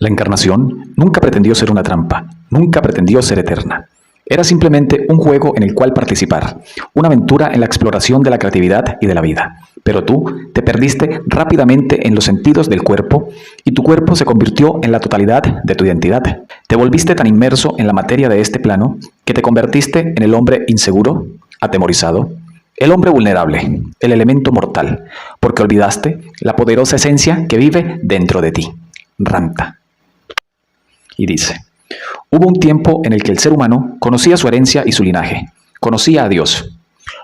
La encarnación nunca pretendió ser una trampa, nunca pretendió ser eterna. Era simplemente un juego en el cual participar, una aventura en la exploración de la creatividad y de la vida. Pero tú te perdiste rápidamente en los sentidos del cuerpo y tu cuerpo se convirtió en la totalidad de tu identidad. Te volviste tan inmerso en la materia de este plano que te convertiste en el hombre inseguro, atemorizado, el hombre vulnerable, el elemento mortal, porque olvidaste la poderosa esencia que vive dentro de ti. Ramta. Y dice: hubo un tiempo en el que el ser humano conocía su herencia y su linaje, conocía a Dios,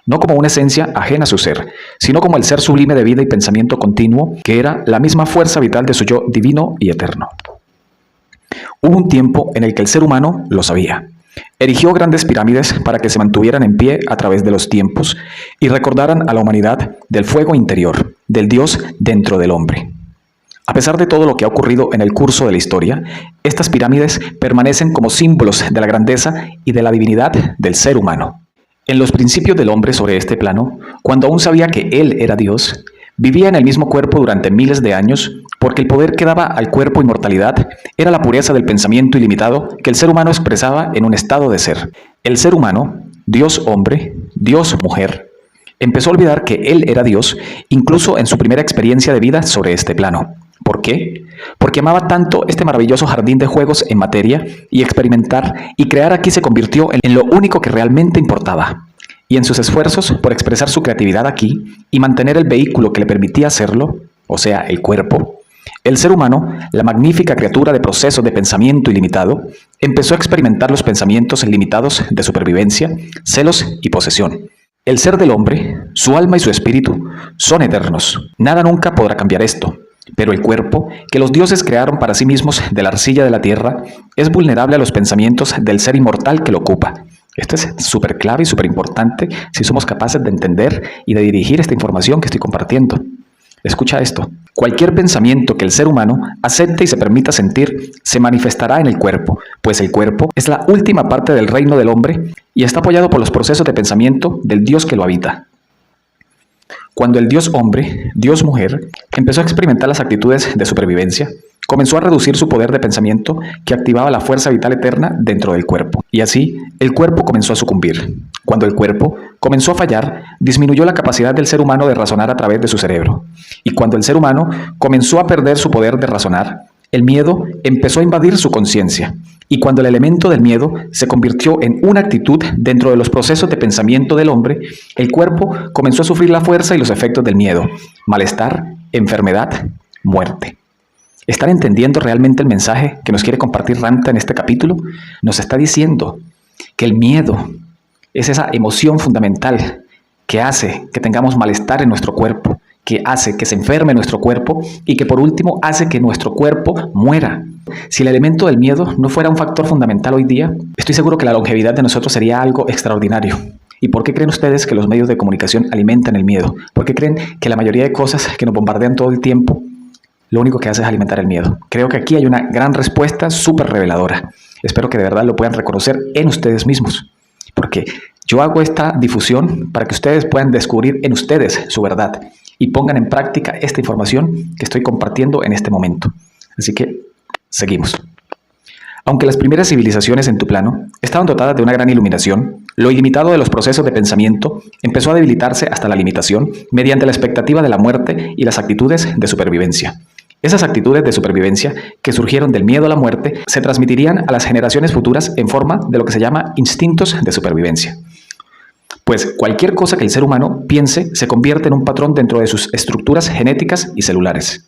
no como una esencia ajena a su ser, sino como el ser sublime de vida y pensamiento continuo, que era la misma fuerza vital de su yo divino y eterno. Hubo un tiempo en el que el ser humano lo sabía. Erigió grandes pirámides para que se mantuvieran en pie a través de los tiempos y recordaran a la humanidad del fuego interior, del Dios dentro del hombre. A pesar de todo lo que ha ocurrido en el curso de la historia, estas pirámides permanecen como símbolos de la grandeza y de la divinidad del ser humano. En los principios del hombre sobre este plano, cuando aún sabía que él era Dios, vivía en el mismo cuerpo durante miles de años, porque el poder que daba al cuerpo inmortalidad era la pureza del pensamiento ilimitado que el ser humano expresaba en un estado de ser. El ser humano, Dios hombre, Dios mujer, empezó a olvidar que él era Dios, incluso en su primera experiencia de vida sobre este plano. ¿Por qué? Porque amaba tanto este maravilloso jardín de juegos en materia y experimentar y crear aquí se convirtió en lo único que realmente importaba. Y en sus esfuerzos por expresar su creatividad aquí y mantener el vehículo que le permitía hacerlo, o sea, el cuerpo, el ser humano, la magnífica criatura de procesos de pensamiento ilimitado, empezó a experimentar los pensamientos limitados de supervivencia, celos y posesión. El ser del hombre, su alma y su espíritu son eternos. Nada nunca podrá cambiar esto. Pero el cuerpo, que los dioses crearon para sí mismos de la arcilla de la tierra, es vulnerable a los pensamientos del ser inmortal que lo ocupa. Esto es súper clave y súper importante si somos capaces de entender y de dirigir esta información que estoy compartiendo. Escucha esto. Cualquier pensamiento que el ser humano acepte y se permita sentir se manifestará en el cuerpo, pues el cuerpo es la última parte del reino del hombre y está apoyado por los procesos de pensamiento del Dios que lo habita. Cuando el Dios hombre, Dios mujer, empezó a experimentar las actitudes de supervivencia, comenzó a reducir su poder de pensamiento que activaba la fuerza vital eterna dentro del cuerpo. Y así, el cuerpo comenzó a sucumbir. Cuando el cuerpo comenzó a fallar, disminuyó la capacidad del ser humano de razonar a través de su cerebro. Y cuando el ser humano comenzó a perder su poder de razonar, el miedo empezó a invadir su conciencia. Y cuando el elemento del miedo se convirtió en una actitud dentro de los procesos de pensamiento del hombre, el cuerpo comenzó a sufrir la fuerza y los efectos del miedo, malestar, enfermedad, muerte. ¿Están entendiendo realmente el mensaje que nos quiere compartir Ramta en este capítulo? Nos está diciendo que el miedo es esa emoción fundamental que hace que tengamos malestar en nuestro cuerpo, que hace que se enferme nuestro cuerpo y que por último hace que nuestro cuerpo muera. Si el elemento del miedo no fuera un factor fundamental hoy día, estoy seguro que la longevidad de nosotros sería algo extraordinario. ¿Y por qué creen ustedes que los medios de comunicación alimentan el miedo? ¿Por qué creen que la mayoría de cosas que nos bombardean todo el tiempo, lo único que hace es alimentar el miedo? Creo que aquí hay una gran respuesta súper reveladora. Espero que de verdad lo puedan reconocer en ustedes mismos, porque yo hago esta difusión para que ustedes puedan descubrir en ustedes su verdad y pongan en práctica esta información que estoy compartiendo en este momento. Así que seguimos. Aunque las primeras civilizaciones en tu plano estaban dotadas de una gran iluminación, lo ilimitado de los procesos de pensamiento empezó a debilitarse hasta la limitación mediante la expectativa de la muerte y las actitudes de supervivencia. Esas actitudes de supervivencia que surgieron del miedo a la muerte se transmitirían a las generaciones futuras en forma de lo que se llama instintos de supervivencia. Pues cualquier cosa que el ser humano piense se convierte en un patrón dentro de sus estructuras genéticas y celulares.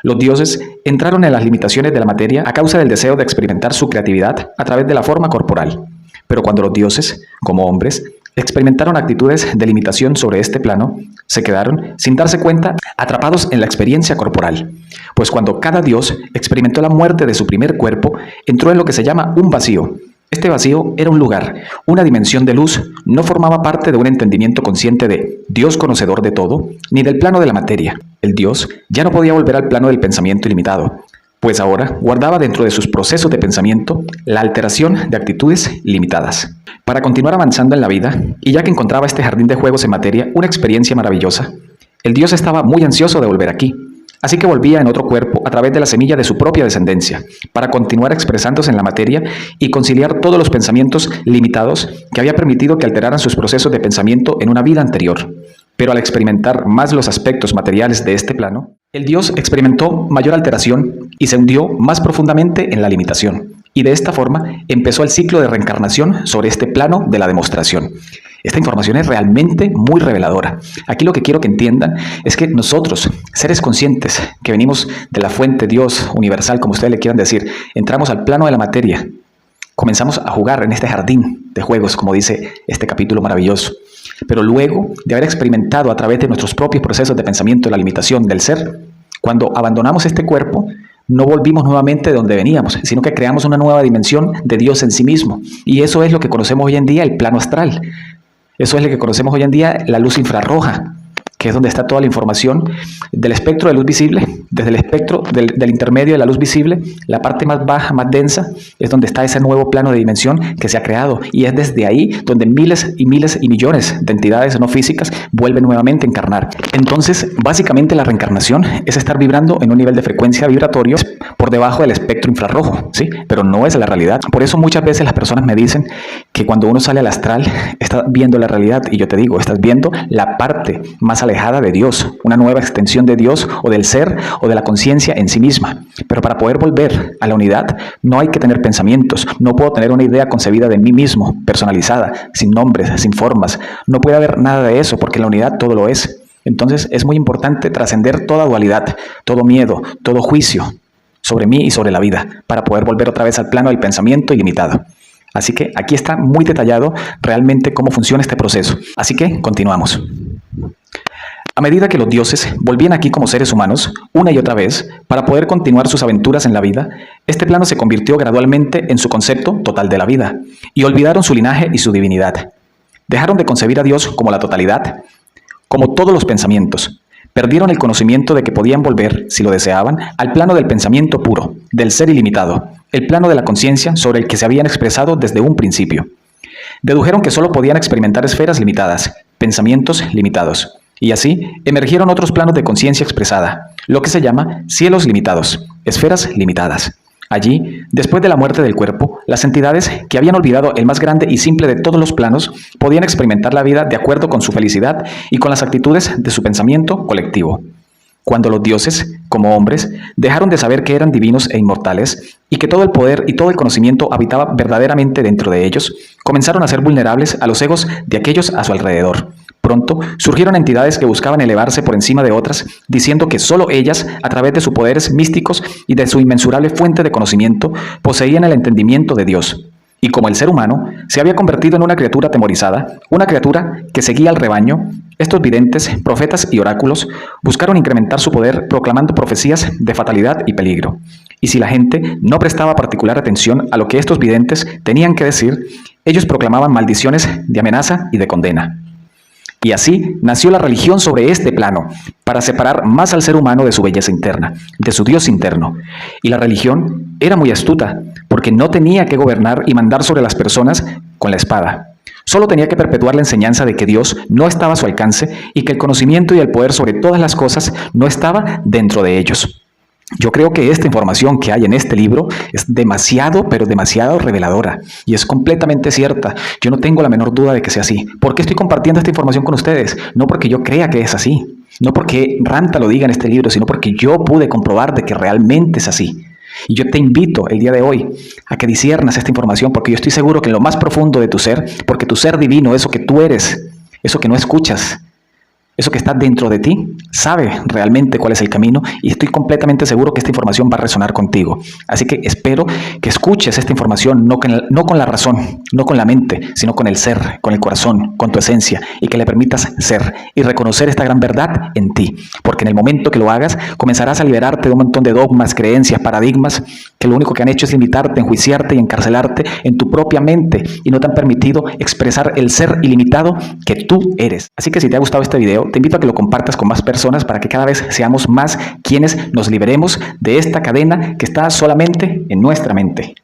Los dioses entraron en las limitaciones de la materia a causa del deseo de experimentar su creatividad a través de la forma corporal. Pero cuando los dioses, como hombres, experimentaron actitudes de limitación sobre este plano, se quedaron, sin darse cuenta, atrapados en la experiencia corporal. Pues cuando cada dios experimentó la muerte de su primer cuerpo, entró en lo que se llama un vacío. Este vacío era un lugar, una dimensión de luz, no formaba parte de un entendimiento consciente de Dios conocedor de todo, ni del plano de la materia. El Dios ya no podía volver al plano del pensamiento ilimitado, pues ahora guardaba dentro de sus procesos de pensamiento la alteración de actitudes limitadas. Para continuar avanzando en la vida, y ya que encontraba este jardín de juegos en materia una experiencia maravillosa, el Dios estaba muy ansioso de volver aquí. Así que volvía en otro cuerpo a través de la semilla de su propia descendencia, para continuar expresándose en la materia y conciliar todos los pensamientos limitados que había permitido que alteraran sus procesos de pensamiento en una vida anterior. Pero al experimentar más los aspectos materiales de este plano, el Dios experimentó mayor alteración y se hundió más profundamente en la limitación. Y de esta forma empezó el ciclo de reencarnación sobre este plano de la demostración. Esta información es realmente muy reveladora. Aquí lo que quiero que entiendan es que nosotros, seres conscientes, que venimos de la fuente Dios universal, como ustedes le quieran decir, entramos al plano de la materia, comenzamos a jugar en este jardín de juegos, como dice este capítulo maravilloso. Pero luego de haber experimentado a través de nuestros propios procesos de pensamiento la limitación del ser, cuando abandonamos este cuerpo, no volvimos nuevamente de donde veníamos, sino que creamos una nueva dimensión de Dios en sí mismo. Y eso es lo que conocemos hoy en día el plano astral. Eso es lo que conocemos hoy en día la luz infrarroja, que es donde está toda la información del espectro de luz visible. Desde el espectro del intermedio de la luz visible, la parte más baja, más densa, es donde está ese nuevo plano de dimensión que se ha creado. Y es desde ahí donde miles y millones de entidades no físicas vuelven nuevamente a encarnar. Entonces, básicamente la reencarnación es estar vibrando en un nivel de frecuencia vibratorio por debajo del espectro infrarrojo, ¿sí? Pero no es la realidad. Por eso muchas veces las personas me dicen que cuando uno sale al astral, está viendo la realidad. Y yo te digo, estás viendo la parte más alejada de Dios, una nueva extensión de Dios o del ser o de la conciencia en sí misma. Pero para poder volver a la unidad no hay que tener pensamientos. No puedo tener una idea concebida de mí mismo, personalizada, sin nombres, sin formas. No puede haber nada de eso porque en la unidad todo lo es. Entonces es muy importante trascender toda dualidad, todo miedo, todo juicio sobre mí y sobre la vida para poder volver otra vez al plano del pensamiento ilimitado. Así que aquí está muy detallado realmente cómo funciona este proceso. Así que continuamos. A medida que los dioses volvían aquí como seres humanos, una y otra vez, para poder continuar sus aventuras en la vida, este plano se convirtió gradualmente en su concepto total de la vida, y olvidaron su linaje y su divinidad. Dejaron de concebir a Dios como la totalidad, como todos los pensamientos. Perdieron el conocimiento de que podían volver, si lo deseaban, al plano del pensamiento puro, del ser ilimitado, el plano de la conciencia sobre el que se habían expresado desde un principio. Dedujeron que solo podían experimentar esferas limitadas, pensamientos limitados. Y así emergieron otros planos de conciencia expresada, lo que se llama cielos limitados, esferas limitadas. Allí, después de la muerte del cuerpo, las entidades que habían olvidado el más grande y simple de todos los planos podían experimentar la vida de acuerdo con su felicidad y con las actitudes de su pensamiento colectivo. Cuando los dioses, como hombres, dejaron de saber que eran divinos e inmortales y que todo el poder y todo el conocimiento habitaba verdaderamente dentro de ellos, comenzaron a ser vulnerables a los egos de aquellos a su alrededor. Pronto surgieron entidades que buscaban elevarse por encima de otras, diciendo que solo ellas, a través de sus poderes místicos y de su inmensurable fuente de conocimiento, poseían el entendimiento de Dios. Y como el ser humano se había convertido en una criatura atemorizada, una criatura que seguía al rebaño, estos videntes, profetas y oráculos buscaron incrementar su poder proclamando profecías de fatalidad y peligro. Y si la gente no prestaba particular atención a lo que estos videntes tenían que decir, ellos proclamaban maldiciones de amenaza y de condena. Y así nació la religión sobre este plano, para separar más al ser humano de su belleza interna, de su Dios interno. Y la religión era muy astuta, porque no tenía que gobernar y mandar sobre las personas con la espada. Solo tenía que perpetuar la enseñanza de que Dios no estaba a su alcance y que el conocimiento y el poder sobre todas las cosas no estaba dentro de ellos. Yo creo que esta información que hay en este libro es demasiado, pero demasiado reveladora y es completamente cierta. Yo no tengo la menor duda de que sea así. ¿Por qué estoy compartiendo esta información con ustedes? No porque yo crea que es así, no porque Ranta lo diga en este libro, sino porque yo pude comprobar de que realmente es así. Y yo te invito el día de hoy a que disiernas esta información porque yo estoy seguro que en lo más profundo de tu ser, porque tu ser divino, eso que tú eres, eso que no escuchas, eso que está dentro de ti, sabe realmente cuál es el camino y estoy completamente seguro que esta información va a resonar contigo. Así que espero que escuches esta información no con la razón, no con la mente, sino con el ser, con el corazón, con tu esencia y que le permitas ser y reconocer esta gran verdad en ti. Porque en el momento que lo hagas, comenzarás a liberarte de un montón de dogmas, creencias, paradigmas que lo único que han hecho es limitarte, enjuiciarte y encarcelarte en tu propia mente y no te han permitido expresar el ser ilimitado que tú eres. Así que si te ha gustado este video, te invito a que lo compartas con más personas para que cada vez seamos más quienes nos liberemos de esta cadena que está solamente en nuestra mente.